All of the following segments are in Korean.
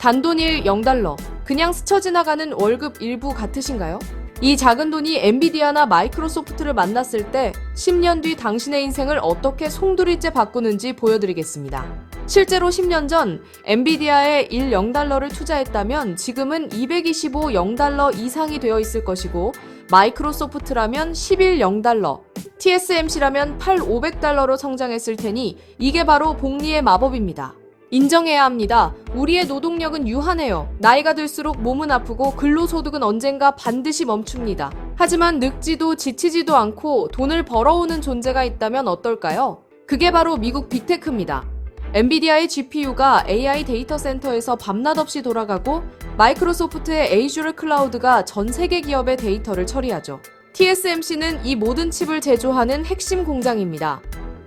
단돈일 0달러, 그냥 스쳐 지나가는 월급 일부 같으신가요? 이 작은 돈이 엔비디아나 마이크로소프트를 만났을 때 10년 뒤 당신의 인생을 어떻게 송두리째 바꾸는지 보여드리겠습니다. 실제로 10년 전 엔비디아에 1 0달러를 투자했다면 지금은 225 0달러 이상이 되어 있을 것이고, 마이크로소프트라면 11 0달러, TSMC라면 8 500달러로 성장했을 테니 이게 바로 복리의 마법입니다. 인정해야 합니다. 우리의 노동력은 유한해요. 나이가 들수록 몸은 아프고 근로소득은 언젠가 반드시 멈춥니다. 하지만 늙지도 지치지도 않고 돈을 벌어오는 존재가 있다면 어떨까요? 그게 바로 미국 빅테크입니다. 엔비디아의 GPU가 AI 데이터 센터에서 밤낮 없이 돌아가고, 마이크로소프트의 에이주르 클라우드가 전 세계 기업의 데이터를 처리하죠. TSMC는 이 모든 칩을 제조하는 핵심 공장입니다.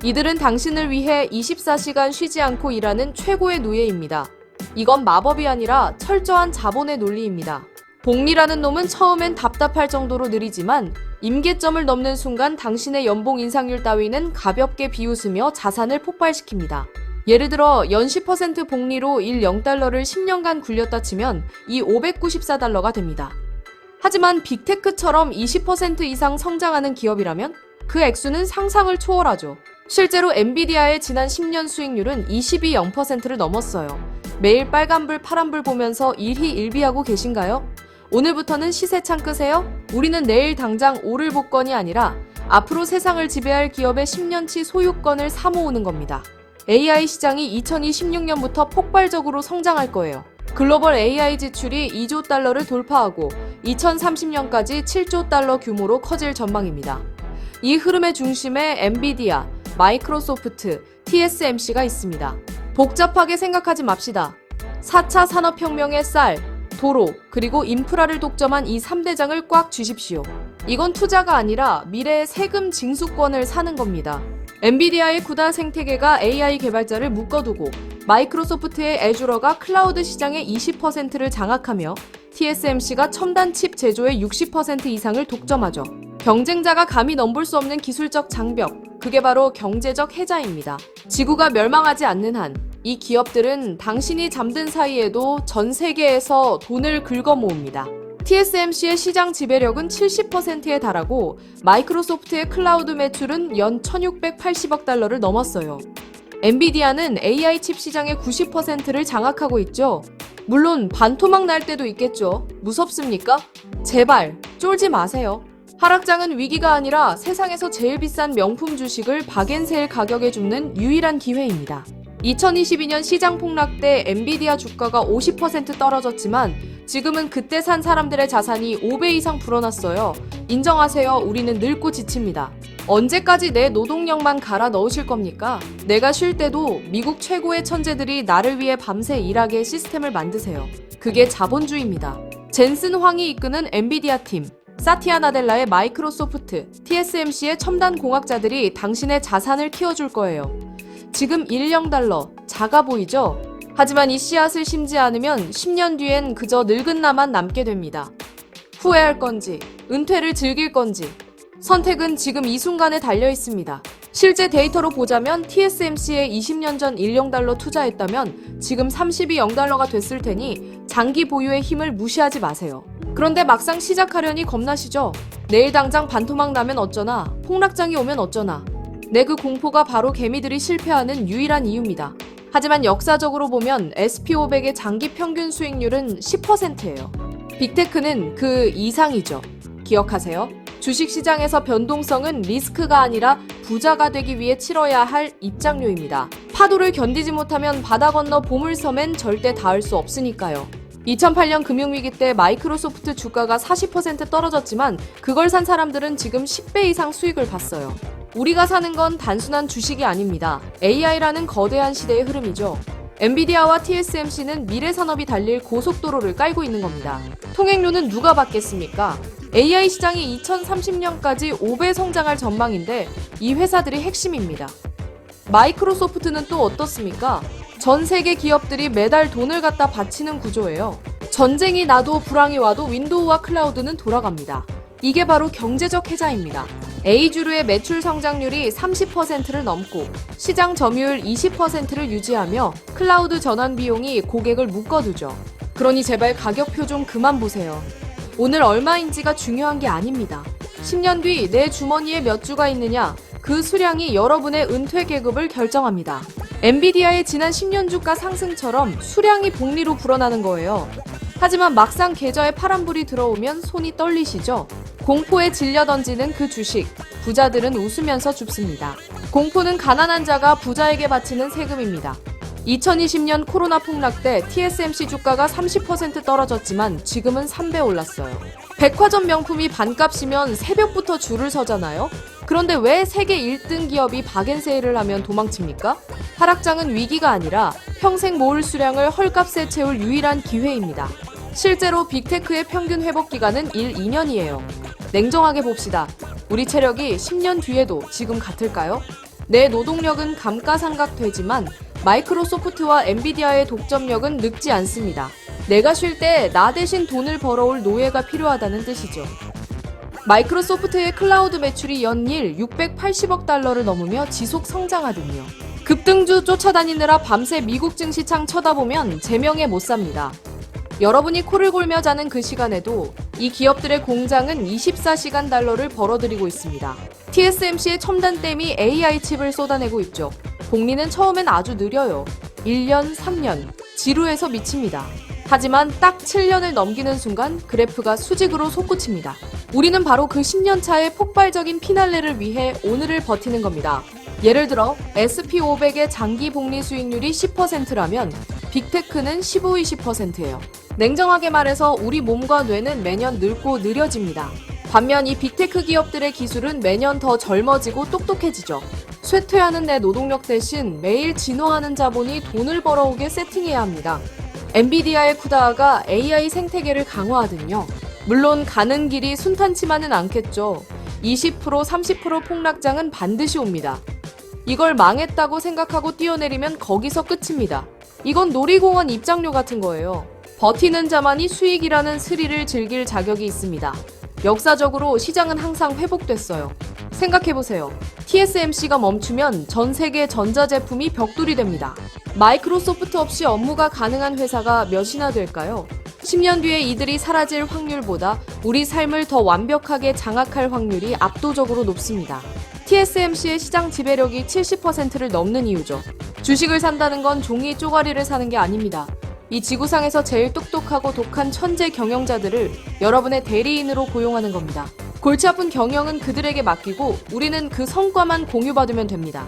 이들은 당신을 위해 24시간 쉬지 않고 일하는 최고의 노예입니다. 이건 마법이 아니라 철저한 자본의 논리입니다. 복리라는 놈은 처음엔 답답할 정도로 느리지만 임계점을 넘는 순간 당신의 연봉 인상률 따위는 가볍게 비웃으며 자산을 폭발시킵니다. 예를 들어 연 10% 복리로 1 0달러를 10년간 굴렸다 치면 이 594달러가 됩니다. 하지만 빅테크처럼 20% 이상 성장하는 기업이라면 그 액수는 상상을 초월하죠. 실제로 엔비디아의 지난 10년 수익률은 22.0%를 넘었어요. 매일 빨간불 파란불 보면서 일희일비하고 계신가요? 오늘부터는 시세창 끄세요? 우리는 내일 당장 오를 복권이 아니라 앞으로 세상을 지배할 기업의 10년치 소유권을 사모으는 겁니다. AI 시장이 2026년부터 폭발적으로 성장할 거예요. 글로벌 AI 지출이 2조 달러를 돌파하고 2030년까지 7조 달러 규모로 커질 전망입니다. 이 흐름의 중심에 엔비디아, 마이크로소프트, TSMC가 있습니다. 복잡하게 생각하지 맙시다. 4차 산업혁명의 쌀, 도로, 그리고 인프라를 독점한 이 3대장을 꽉 쥐십시오. 이건 투자가 아니라 미래의 세금 징수권을 사는 겁니다. 엔비디아의 구다 생태계가 AI 개발자를 묶어두고, 마이크로소프트의 애주러가 클라우드 시장의 20%를 장악하며 TSMC가 첨단 칩 제조의 60% 이상을 독점하죠. 경쟁자가 감히 넘볼 수 없는 기술적 장벽, 그게 바로 경제적 해자입니다. 지구가 멸망하지 않는 한 이 기업들은 당신이 잠든 사이에도 전 세계에서 돈을 긁어 모읍니다. TSMC의 시장 지배력은 70%에 달하고, 마이크로소프트의 클라우드 매출은 연 1680억 달러를 넘었어요. 엔비디아는 AI 칩 시장의 90%를 장악하고 있죠. 물론 반토막 날 때도 있겠죠. 무섭습니까? 제발 쫄지 마세요. 하락장은 위기가 아니라 세상에서 제일 비싼 명품 주식을 박앤세일 가격에 줍는 유일한 기회입니다. 2022년 시장 폭락 때 엔비디아 주가가 50% 떨어졌지만 지금은 그때 산 사람들의 자산이 5배 이상 불어났어요. 인정하세요. 우리는 늙고 지칩니다. 언제까지 내 노동력만 갈아 넣으실 겁니까? 내가 쉴 때도 미국 최고의 천재들이 나를 위해 밤새 일하게 시스템을 만드세요. 그게 자본주의입니다. 젠슨 황이 이끄는 엔비디아 팀, 사티아 나델라의 마이크로소프트, TSMC의 첨단 공학자들이 당신의 자산을 키워줄 거예요. 지금 1 0달러, 작아 보이죠? 하지만 이 씨앗을 심지 않으면 10년 뒤엔 그저 늙은 나만 남게 됩니다. 후회할 건지, 은퇴를 즐길 건지, 선택은 지금 이 순간에 달려 있습니다. 실제 데이터로 보자면 TSMC에 20년 전 1 0달러 투자했다면 지금 32 0달러가 됐을 테니 장기 보유의 힘을 무시하지 마세요. 그런데 막상 시작하려니 겁나시죠? 내일 당장 반토막 나면 어쩌나, 폭락장이 오면 어쩌나. 그 공포가 바로 개미들이 실패하는 유일한 이유입니다. 하지만 역사적으로 보면 SP500의 장기 평균 수익률은 10%예요. 빅테크는 그 이상이죠. 기억하세요. 주식시장에서 변동성은 리스크가 아니라 부자가 되기 위해 치러야 할 입장료입니다. 파도를 견디지 못하면 바다 건너 보물섬엔 절대 닿을 수 없으니까요. 2008년 금융위기 때 마이크로소프트 주가가 40% 떨어졌지만 그걸 산 사람들은 지금 10배 이상 수익을 봤어요. 우리가 사는 건 단순한 주식이 아닙니다. AI라는 거대한 시대의 흐름이죠. 엔비디아와 TSMC는 미래 산업이 달릴 고속도로를 깔고 있는 겁니다. 통행료는 누가 받겠습니까? AI 시장이 2030년까지 5배 성장할 전망인데 이 회사들이 핵심입니다. 마이크로소프트는 또 어떻습니까? 전 세계 기업들이 매달 돈을 갖다 바치는 구조예요. 전쟁이 나도 불황이 와도 윈도우와 클라우드는 돌아갑니다. 이게 바로 경제적 해자입니다. A주류의 매출 성장률이 30%를 넘고 시장 점유율 20%를 유지하며 클라우드 전환 비용이 고객을 묶어두죠. 그러니 제발 가격표 좀 그만 보세요. 오늘 얼마인지가 중요한 게 아닙니다. 10년 뒤 내 주머니에 몇 주가 있느냐, 그 수량이 여러분의 은퇴 계급을 결정합니다. 엔비디아의 지난 10년 주가 상승처럼 수량이 복리로 불어나는 거예요. 하지만 막상 계좌에 파란불이 들어오면 손이 떨리시죠? 공포에 질려 던지는 그 주식, 부자들은 웃으면서 줍습니다. 공포는 가난한 자가 부자에게 바치는 세금입니다. 2020년 코로나 폭락 때 TSMC 주가가 30% 떨어졌지만 지금은 3배 올랐어요. 백화점 명품이 반값이면 새벽부터 줄을 서잖아요? 그런데 왜 세계 1등 기업이 박앤세일을 하면 도망칩니까? 하락장은 위기가 아니라 평생 모을 수량을 헐값에 채울 유일한 기회입니다. 실제로 빅테크의 평균 회복 기간은 2년이에요. 냉정하게 봅시다. 우리 체력이 10년 뒤에도 지금 같을까요? 내 노동력은 감가상각되지만 마이크로소프트와 엔비디아의 독점력은 늙지 않습니다. 내가 쉴 때 나 대신 돈을 벌어올 노예가 필요하다는 뜻이죠. 마이크로소프트의 클라우드 매출이 연일 680억 달러를 넘으며 지속 성장하더니요. 급등주 쫓아다니느라 밤새 미국 증시창 쳐다보면 제명에 못 삽니다. 여러분이 코를 골며 자는 그 시간에도 이 기업들의 공장은 24시간 달러를 벌어들이고 있습니다. TSMC의 첨단댐이 AI 칩을 쏟아내고 있죠. 복리는 처음엔 아주 느려요. 1년, 3년, 지루해서 미칩니다. 하지만 딱 7년을 넘기는 순간 그래프가 수직으로 솟구칩니다. 우리는 바로 그 10년 차의 폭발적인 피날레를 위해 오늘을 버티는 겁니다. 예를 들어 SP500의 장기 복리 수익률이 10%라면 빅테크는 15-20%예요. 냉정하게 말해서 우리 몸과 뇌는 매년 늙고 느려집니다. 반면 이 빅테크 기업들의 기술은 매년 더 젊어지고 똑똑해지죠. 쇠퇴하는 내 노동력 대신 매일 진화하는 자본이 돈을 벌어오게 세팅해야 합니다. 엔비디아의 쿠다가 AI 생태계를 강화하든요. 물론 가는 길이 순탄치만은 않겠죠. 20%, 30% 폭락장은 반드시 옵니다. 이걸 망했다고 생각하고 뛰어내리면 거기서 끝입니다. 이건 놀이공원 입장료 같은 거예요. 버티는 자만이 수익이라는 스릴을 즐길 자격이 있습니다. 역사적으로 시장은 항상 회복됐어요. 생각해보세요. TSMC가 멈추면 전 세계 전자제품이 벽돌이 됩니다. 마이크로소프트 없이 업무가 가능한 회사가 몇이나 될까요? 10년 뒤에 이들이 사라질 확률보다 우리 삶을 더 완벽하게 장악할 확률이 압도적으로 높습니다. TSMC의 시장 지배력이 70%를 넘는 이유죠. 주식을 산다는 건 종이 쪼가리를 사는 게 아닙니다. 이 지구상에서 제일 똑똑하고 독한 천재 경영자들을 여러분의 대리인으로 고용하는 겁니다. 골치 아픈 경영은 그들에게 맡기고 우리는 그 성과만 공유받으면 됩니다.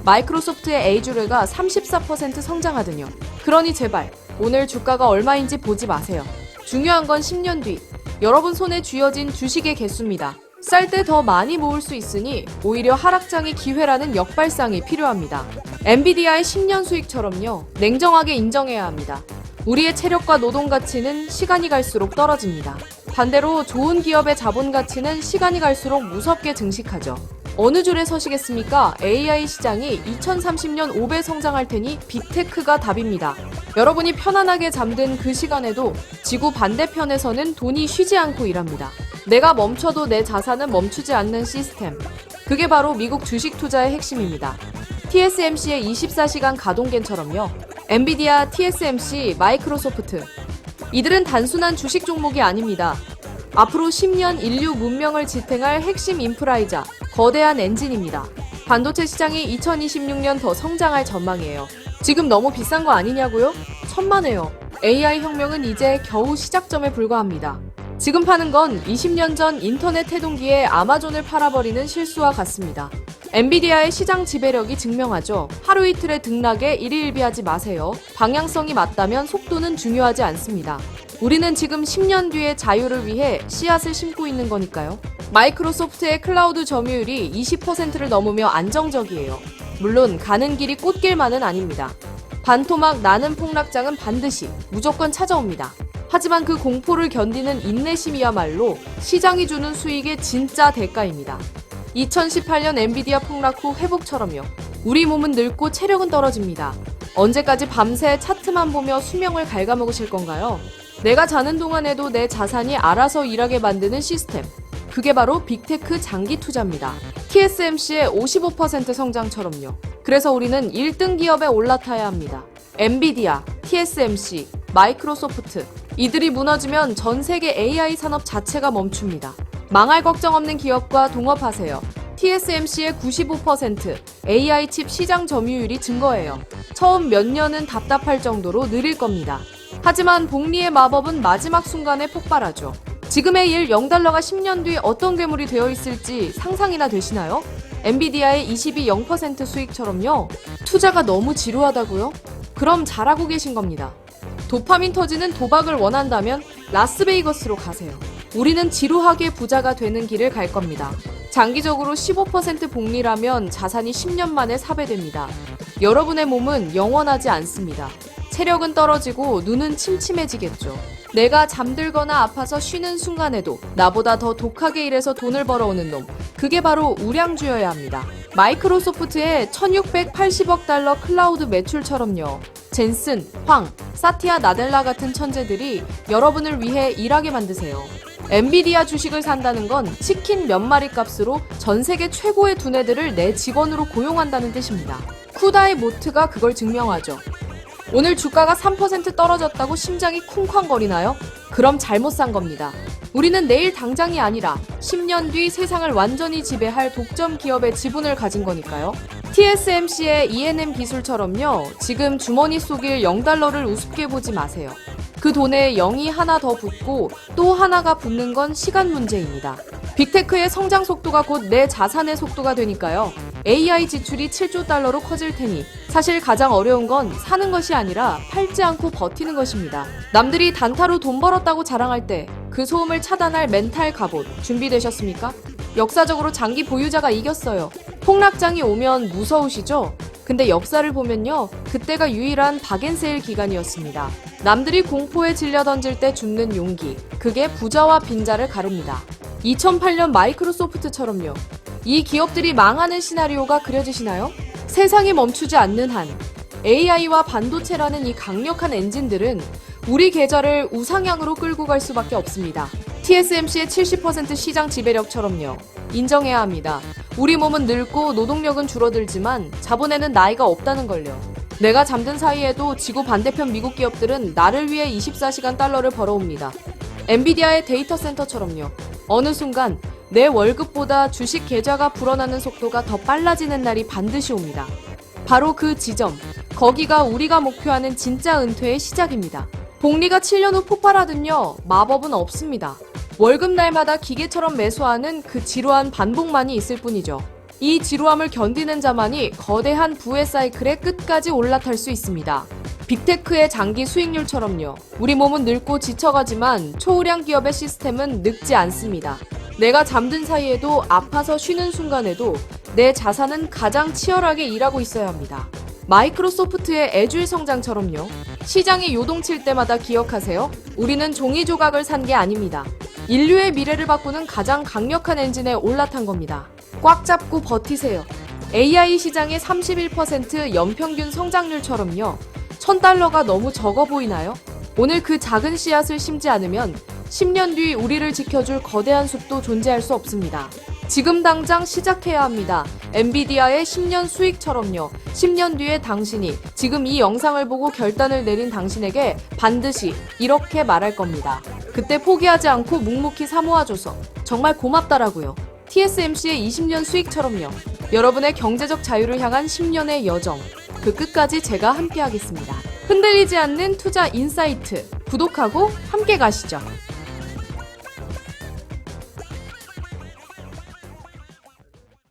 마이크로소프트의 A주류가 34% 성장하더니요. 그러니 제발 오늘 주가가 얼마인지 보지 마세요. 중요한 건 10년 뒤 여러분 손에 쥐어진 주식의 개수입니다. 쌀 때 더 많이 모을 수 있으니 오히려 하락장의 기회라는 역발상이 필요합니다. 엔비디아의 10년 수익처럼요. 냉정하게 인정해야 합니다. 우리의 체력과 노동 가치는 시간이 갈수록 떨어집니다. 반대로 좋은 기업의 자본 가치는 시간이 갈수록 무섭게 증식하죠. 어느 줄에 서시겠습니까? AI 시장이 2030년 5배 성장할 테니 빅테크가 답입니다. 여러분이 편안하게 잠든 그 시간에도 지구 반대편에서는 돈이 쉬지 않고 일합니다. 내가 멈춰도 내 자산은 멈추지 않는 시스템. 그게 바로 미국 주식 투자의 핵심입니다. TSMC의 24시간 가동겐처럼요. 엔비디아, TSMC, 마이크로소프트. 이들은 단순한 주식 종목이 아닙니다. 앞으로 10년 인류 문명을 지탱할 핵심 인프라이자 거대한 엔진입니다. 반도체 시장이 2026년 더 성장할 전망이에요. 지금 너무 비싼 거 아니냐고요? 천만에요. AI 혁명은 이제 겨우 시작점에 불과합니다. 지금 파는 건 20년 전 인터넷 태동기에 아마존을 팔아버리는 실수와 같습니다. 엔비디아의 시장 지배력이 증명하죠. 하루 이틀의 등락에 일희일비하지 마세요. 방향성이 맞다면 속도는 중요하지 않습니다. 우리는 지금 10년 뒤의 자유를 위해 씨앗을 심고 있는 거니까요. 마이크로소프트의 클라우드 점유율이 20%를 넘으며 안정적이에요. 물론 가는 길이 꽃길만은 아닙니다. 반토막 나는 폭락장은 반드시 무조건 찾아옵니다. 하지만 그 공포를 견디는 인내심이야말로 시장이 주는 수익의 진짜 대가입니다. 2018년 엔비디아 폭락 후 회복처럼요. 우리 몸은 늙고 체력은 떨어집니다. 언제까지 밤새 차트만 보며 수명을 갉아먹으실 건가요? 내가 자는 동안에도 내 자산이 알아서 일하게 만드는 시스템. 그게 바로 빅테크 장기 투자입니다. TSMC의 55% 성장처럼요. 그래서 우리는 1등 기업에 올라타야 합니다. 엔비디아, TSMC, 마이크로소프트. 이들이 무너지면 전 세계 AI 산업 자체가 멈춥니다. 망할 걱정 없는 기업과 동업하세요. TSMC의 95% AI 칩 시장 점유율이 증거해요. 처음 몇 년은 답답할 정도로 느릴 겁니다. 하지만 복리의 마법은 마지막 순간에 폭발하죠. 지금의 일 0달러가 10년 뒤 어떤 괴물이 되어 있을지 상상이나 되시나요? 엔비디아의 22 0% 수익처럼요. 투자가 너무 지루하다고요? 그럼 잘하고 계신 겁니다. 도파민 터지는 도박을 원한다면 라스베이거스로 가세요. 우리는 지루하게 부자가 되는 길을 갈 겁니다. 장기적으로 15% 복리라면 자산이 10년 만에 4배됩니다. 여러분의 몸은 영원하지 않습니다. 체력은 떨어지고 눈은 침침해지겠죠. 내가 잠들거나 아파서 쉬는 순간에도 나보다 더 독하게 일해서 돈을 벌어오는 놈. 그게 바로 우량주여야 합니다. 마이크로소프트의 1680억 달러 클라우드 매출처럼요. 젠슨, 황, 사티아 나델라 같은 천재들이 여러분을 위해 일하게 만드세요. 엔비디아 주식을 산다는 건 치킨 몇 마리 값으로 전 세계 최고의 두뇌들을 내 직원으로 고용한다는 뜻입니다. 쿠다의 모트가 그걸 증명하죠. 오늘 주가가 3% 떨어졌다고 심장이 쿵쾅거리나요? 그럼 잘못 산 겁니다. 우리는 내일 당장이 아니라 10년 뒤 세상을 완전히 지배할 독점 기업의 지분을 가진 거니까요. TSMC의 E&M 기술처럼요. 지금 주머니 속일 0달러를 우습게 보지 마세요. 그 돈에 0이 하나 더 붙고 또 하나가 붙는 건 시간 문제입니다. 빅테크의 성장 속도가 곧 내 자산의 속도가 되니까요. AI 지출이 7조 달러로 커질 테니 사실 가장 어려운 건 사는 것이 아니라 팔지 않고 버티는 것입니다. 남들이 단타로 돈 벌었다고 자랑할 때 그 소음을 차단할 멘탈 갑옷 준비되셨습니까? 역사적으로 장기 보유자가 이겼어요. 폭락장이 오면 무서우시죠? 근데 역사를 보면요. 그때가 유일한 박앤세일 기간이었습니다. 남들이 공포에 질려 던질 때 죽는 용기. 그게 부자와 빈자를 가릅니다. 2008년 마이크로소프트처럼요. 이 기업들이 망하는 시나리오가 그려지시나요? 세상이 멈추지 않는 한 AI와 반도체라는 이 강력한 엔진들은 우리 계좌를 우상향으로 끌고 갈 수밖에 없습니다. TSMC의 70% 시장 지배력처럼요. 인정해야 합니다. 우리 몸은 늙고 노동력은 줄어들지만 자본에는 나이가 없다는 걸요. 내가 잠든 사이에도 지구 반대편 미국 기업들은 나를 위해 24시간 달러를 벌어옵니다. 엔비디아의 데이터 센터처럼요. 어느 순간 내 월급보다 주식 계좌가 불어나는 속도가 더 빨라지는 날이 반드시 옵니다. 바로 그 지점, 거기가 우리가 목표하는 진짜 은퇴의 시작입니다. 복리가 7년 후 폭발하든요, 마법은 없습니다. 월급 날마다 기계처럼 매수하는 그 지루한 반복만이 있을 뿐이죠. 이 지루함을 견디는 자만이 거대한 부의 사이클의 끝까지 올라탈 수 있습니다. 빅테크의 장기 수익률처럼요. 우리 몸은 늙고 지쳐가지만 초우량 기업의 시스템은 늙지 않습니다. 내가 잠든 사이에도 아파서 쉬는 순간에도 내 자산은 가장 치열하게 일하고 있어야 합니다. 마이크로소프트의 애줄 성장처럼요. 시장이 요동칠 때마다 기억하세요. 우리는 종이 조각을 산 게 아닙니다. 인류의 미래를 바꾸는 가장 강력한 엔진에 올라탄 겁니다. 꽉 잡고 버티세요. AI 시장의 31% 연평균 성장률처럼요. 1000달러가 너무 적어 보이나요? 오늘 그 작은 씨앗을 심지 않으면 10년 뒤 우리를 지켜줄 거대한 숲도 존재할 수 없습니다. 지금 당장 시작해야 합니다. 엔비디아의 10년 수익처럼요. 10년 뒤에 당신이 지금 이 영상을 보고 결단을 내린 당신에게 반드시 이렇게 말할 겁니다. 그때 포기하지 않고 묵묵히 사모아줘서 정말 고맙다라고요. TSMC의 20년 수익처럼요. 여러분의 경제적 자유를 향한 10년의 여정. 그 끝까지 제가 함께하겠습니다. 흔들리지 않는 투자 인사이트. 구독하고 함께 가시죠.